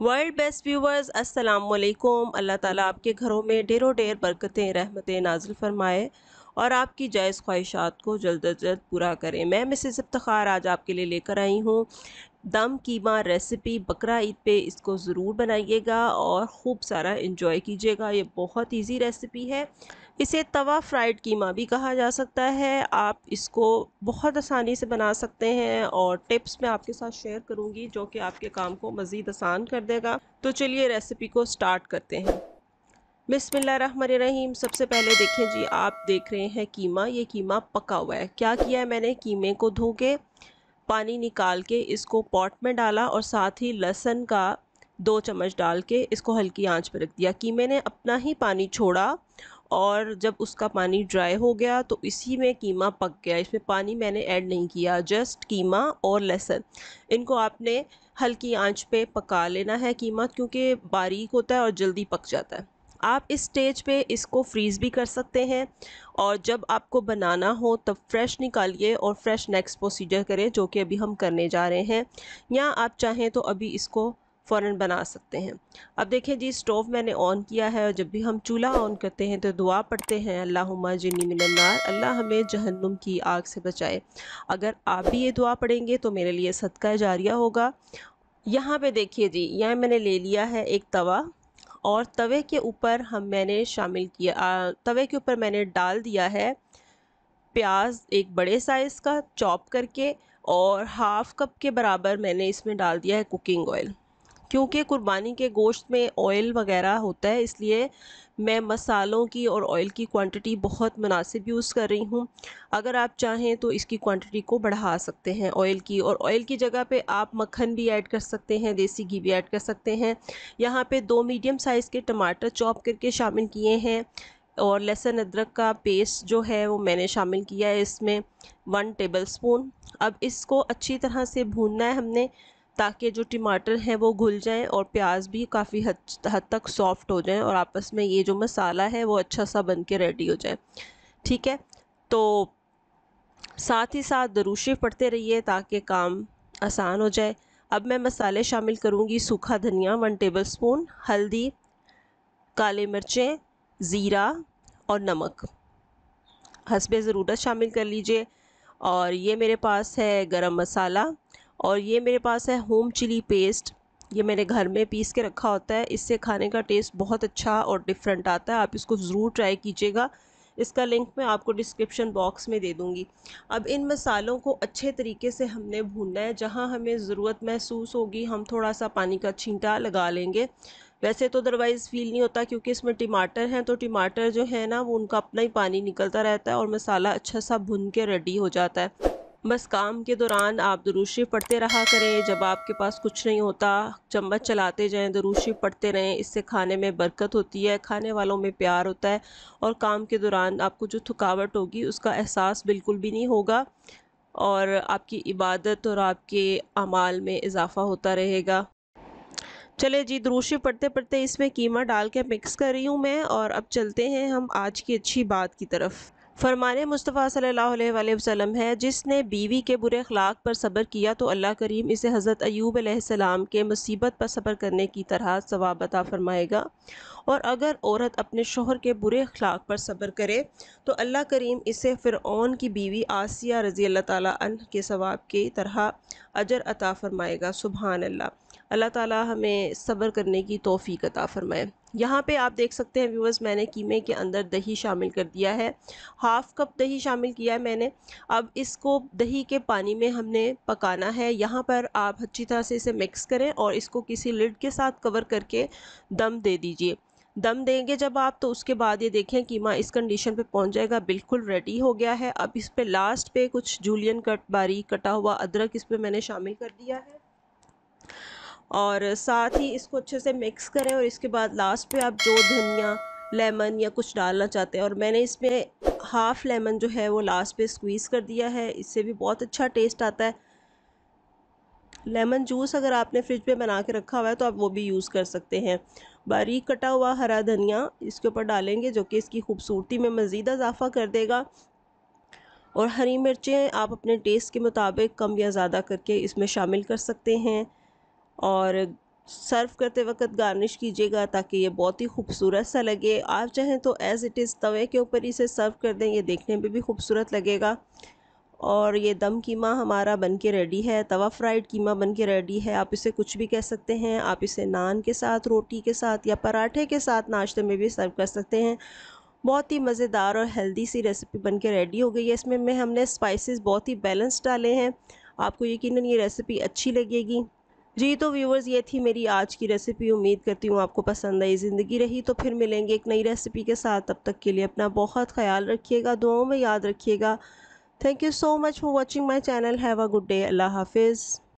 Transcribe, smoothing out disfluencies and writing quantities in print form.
World best viewers अस्सलाम वालेकुम। अल्लाह ताला आपके घरों में ढेरों ढेर बरकतें रहमतें नाजिल फरमाए और आपकी जायज़ ख्वाहिशात को जल्द अज जल्द पूरा करें। मैं मिसेस इफ्तिखार आज आपके लिए लेकर आई हूँ दम कीमा रेसिपी। बकरा ईद पे इसको ज़रूर बनाइएगा और ख़ूब सारा इंजॉय कीजिएगा। ये बहुत इजी रेसिपी है। इसे तवा फ्राइड कीमा भी कहा जा सकता है। आप इसको बहुत आसानी से बना सकते हैं और टिप्स मैं आपके साथ शेयर करूंगी जो कि आपके काम को मज़ीद आसान कर देगा। तो चलिए रेसिपी को स्टार्ट करते हैं। बिस्मिल्लाहिर्रहमानिर्रहीम। सबसे पहले देखें जी, आप देख रहे हैं कीमा। ये कीमा पका हुआ है। क्या किया है मैंने, कीमे को धो के पानी निकाल के इसको पॉट में डाला और साथ ही लहसुन का 2 चम्मच डाल के इसको हल्की आंच पर रख दिया। कीमे ने अपना ही पानी छोड़ा और जब उसका पानी ड्राई हो गया तो इसी में कीमा पक गया। इसमें पानी मैंने ऐड नहीं किया, जस्ट कीमा और लहसुन इनको आपने हल्की आंच पे पका लेना है। कीमा क्योंकि बारीक होता है और जल्दी पक जाता है। आप इस स्टेज पे इसको फ्रीज़ भी कर सकते हैं और जब आपको बनाना हो तब फ्रेश निकालिए और फ्रेश नेक्स्ट प्रोसीजर करें, जो कि अभी हम करने जा रहे हैं। या आप चाहें तो अभी इसको फ़ौरन बना सकते हैं। अब देखें जी, स्टोव मैंने ऑन किया है और जब भी हम चूल्हा ऑन करते हैं तो दुआ पढ़ते हैं, अल्लाहुम्मा जिन्नी मिनन्नार, अल्लाह हमें जहन्नुम की आग से बचाए। अगर आप भी ये दुआ पढ़ेंगे तो मेरे लिए सदका जारिया होगा। यहाँ पे देखिए जी, यहाँ मैंने ले लिया है एक तवा और तवे के ऊपर मैंने शामिल किया, तवे के ऊपर मैंने डाल दिया है प्याज एक बड़े साइज़ का चॉप करके और हाफ़ कप के बराबर मैंने इसमें डाल दिया है कुकिंग ऑयल। क्योंकि कुर्बानी के गोश्त में ऑयल वगैरह होता है, इसलिए मैं मसालों की और ऑयल की क्वांटिटी बहुत मुनासिब यूज़ कर रही हूँ। अगर आप चाहें तो इसकी क्वांटिटी को बढ़ा सकते हैं ऑयल की, और ऑयल की जगह पे आप मक्खन भी ऐड कर सकते हैं, देसी घी भी ऐड कर सकते हैं। यहाँ पे 2 मीडियम साइज़ के टमाटर चॉप करके शामिल किए हैं और लहसुन अदरक का पेस्ट जो है वो मैंने शामिल किया है इसमें 1 टेबलस्पून। अब इसको अच्छी तरह से भूनना है हमने, ताकि जो टमाटर हैं वो घुल जाएं और प्याज भी काफ़ी हद तक सॉफ्ट हो जाएं और आपस में ये जो मसाला है वो अच्छा सा बन के रेडी हो जाए। ठीक है, तो साथ ही साथ दरूद शरीफ पढ़ते रहिए ताकि काम आसान हो जाए। अब मैं मसाले शामिल करूँगी। सूखा धनिया 1 टेबलस्पून, हल्दी, काली मिर्चें, ज़ीरा और नमक हस्बे ज़रूरत शामिल कर लीजिए। और ये मेरे पास है गरम मसाला और ये मेरे पास है होम चिली पेस्ट। ये मैंने घर में पीस के रखा होता है, इससे खाने का टेस्ट बहुत अच्छा और डिफरेंट आता है। आप इसको ज़रूर ट्राई कीजिएगा। इसका लिंक मैं आपको डिस्क्रिप्शन बॉक्स में दे दूँगी। अब इन मसालों को अच्छे तरीके से हमने भूनना है। जहाँ हमें ज़रूरत महसूस होगी हम थोड़ा सा पानी का छींटा लगा लेंगे। वैसे तो अदरवाइज़ फ़ील नहीं होता क्योंकि इसमें टमाटर हैं, तो टमाटर जो है ना वो उनका अपना ही पानी निकलता रहता है और मसाला अच्छा सा भुन के रेडी हो जाता है। बस काम के दौरान आप दुरूद शरीफ पढ़ते रहा करें। जब आपके पास कुछ नहीं होता, चम्मच चलाते जाएं, दुरूद शरीफ पढ़ते रहें। इससे खाने में बरकत होती है, खाने वालों में प्यार होता है और काम के दौरान आपको जो थकावट होगी उसका एहसास बिल्कुल भी नहीं होगा और आपकी इबादत और आपके अमाल में इजाफ़ा होता रहेगा। चले जी, दुरूद शरीफ पढ़ते पढ़ते इसमें कीमा डाल के मिक्स कर रही हूँ मैं और अब चलते हैं हम आज की अच्छी बात की तरफ। फरमाने मुस्तफ़ा सल्लल्लाहु अलैहि वसल्लम है, जिसने बीवी के बुरे अखलाक पर सब्र किया तो अल्लाह करीम इसे हज़रत अय्यूब अलैहिस्सलाम के मुसीबत पर सब्र करने की तरह सवाब अता फरमाएगा। और अगर औरत अपने शोहर के बुरे अखलाक पर सब्र करे तो अल्लाह करीम इसे फ़िरऔन की बीवी आसिया रज़ी अल्लाह ताला अन्हा के सवाब की तरह अजर अता फरमाएगा। सुभान अल्लाह। अल्लाह ताला हमें सब्र करने की तौफ़ीक अता फ़रमाए। यहाँ पे आप देख सकते हैं व्यूअर्स, मैंने कीमे के अंदर दही शामिल कर दिया है। हाफ़ कप दही शामिल किया है मैंने। अब इसको दही के पानी में हमने पकाना है। यहाँ पर आप अच्छी तरह से इसे मिक्स करें और इसको किसी लिड के साथ कवर करके दम दे दीजिए। दम देंगे जब आप, तो उसके बाद ये देखें कीमा इस कंडीशन पे पहुंच जाएगा, बिल्कुल रेडी हो गया है। अब इस पे लास्ट पे कुछ जूलियन कट बारीक कटा हुआ अदरक इस पे मैंने शामिल कर दिया है और साथ ही इसको अच्छे से मिक्स करें और इसके बाद लास्ट पे आप जो धनिया, लेमन या कुछ डालना चाहते हैं, और मैंने इसमें हाफ़ लेमन जो है वो लास्ट पे स्क्वीज़ कर दिया है। इससे भी बहुत अच्छा टेस्ट आता है। लेमन जूस अगर आपने फ्रिज पे बना के रखा हुआ है तो आप वो भी यूज़ कर सकते हैं। बारीक कटा हुआ हरा धनिया इसके ऊपर डालेंगे जो कि इसकी खूबसूरती में मज़ीद इजाफ़ा कर देगा। और हरी मिर्चें आप अपने टेस्ट के मुताबिक कम या ज़्यादा करके इसमें शामिल कर सकते हैं। और सर्व करते वक्त गार्निश कीजिएगा ताकि ये बहुत ही खूबसूरत सा लगे। आप चाहें तो एज़ इट इज़ तवे के ऊपर इसे सर्व कर दें, ये देखने में भी खूबसूरत लगेगा। और ये दम कीमा हमारा बनके रेडी है, तवा फ्राइड कीमा बनके रेडी है। आप इसे कुछ भी कह सकते हैं। आप इसे नान के साथ, रोटी के साथ या पराठे के साथ नाश्ते में भी सर्व कर सकते हैं। बहुत ही मज़ेदार और हेल्दी सी रेसिपी बनके रेडी हो गई है। इसमें हमने स्पाइसेस बहुत ही बैलेंस डाले हैं। आपको यकीनन ये रेसिपी अच्छी लगेगी। जी तो व्यूवर्स, ये थी मेरी आज की रेसिपी। उम्मीद करती हूँ आपको पसंद आई। ज़िंदगी रही तो फिर मिलेंगे एक नई रेसिपी के साथ। तब तक के लिए अपना बहुत ख्याल रखिएगा, दुआओं में याद रखिएगा। Thank you so much for watching my channel. Have a good day. अल्लाह हाफिज़।